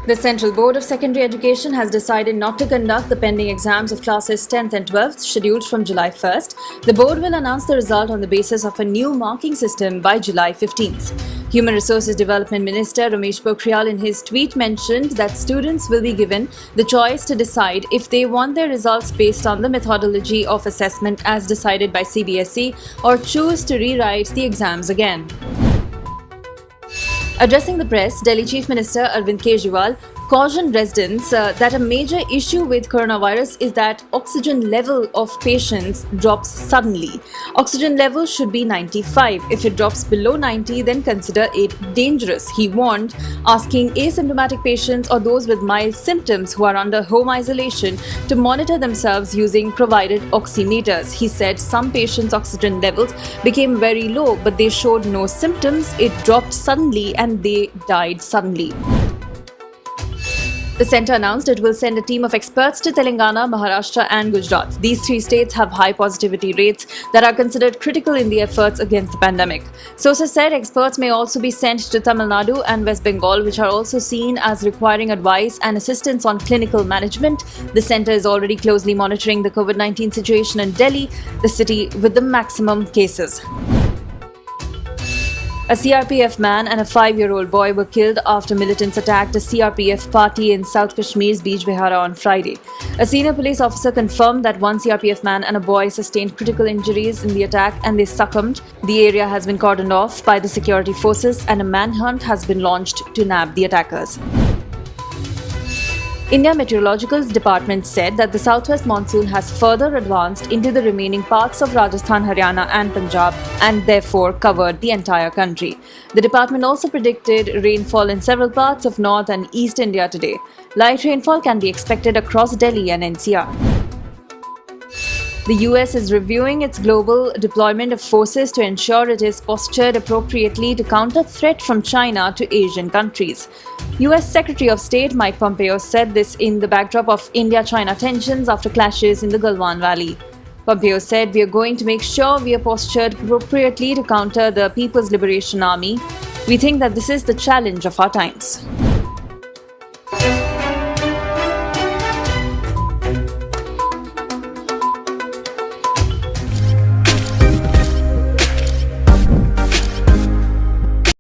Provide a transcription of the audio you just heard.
The Central Board of Secondary Education has decided not to conduct the pending exams of classes 10th and 12th scheduled from July 1st. The board will announce the result on the basis of a new marking system by July 15th. Human Resources Development Minister Ramesh Pokhriyal in his tweet mentioned that students will be given the choice to decide if they want their results based on the methodology of assessment as decided by CBSE or choose to rewrite the exams again. Addressing the press, Delhi Chief Minister Arvind Kejriwal cautioned residents that a major issue with coronavirus is that oxygen level of patients drops suddenly. Oxygen level should be 95. If it drops below 90, then consider it dangerous, he warned, asking asymptomatic patients or those with mild symptoms who are under home isolation to monitor themselves using provided oximeters. He said some patients' oxygen levels became very low, but they showed no symptoms. It dropped suddenly and they died suddenly. The centre announced it will send a team of experts to Telangana, Maharashtra and Gujarat. These three states have high positivity rates that are considered critical in the efforts against the pandemic. Sources said experts may also be sent to Tamil Nadu and West Bengal, which are also seen as requiring advice and assistance on clinical management. The centre is already closely monitoring the COVID-19 situation in Delhi, the city with the maximum cases. A CRPF man and a 5-year-old boy were killed after militants attacked a CRPF party in South Kashmir's Bijbehara on Friday. A senior police officer confirmed that one CRPF man and a boy sustained critical injuries in the attack and they succumbed. The area has been cordoned off by the security forces and a manhunt has been launched to nab the attackers. India Meteorological Department said that the southwest monsoon has further advanced into the remaining parts of Rajasthan, Haryana and Punjab and therefore covered the entire country. The department also predicted rainfall in several parts of North and East India today. Light rainfall can be expected across Delhi and NCR. The US is reviewing its global deployment of forces to ensure it is postured appropriately to counter threat from China to Asian countries. US Secretary of State Mike Pompeo said this in the backdrop of India-China tensions after clashes in the Galwan Valley. Pompeo said, "We are going to make sure we are postured appropriately to counter the People's Liberation Army. We think that this is the challenge of our times."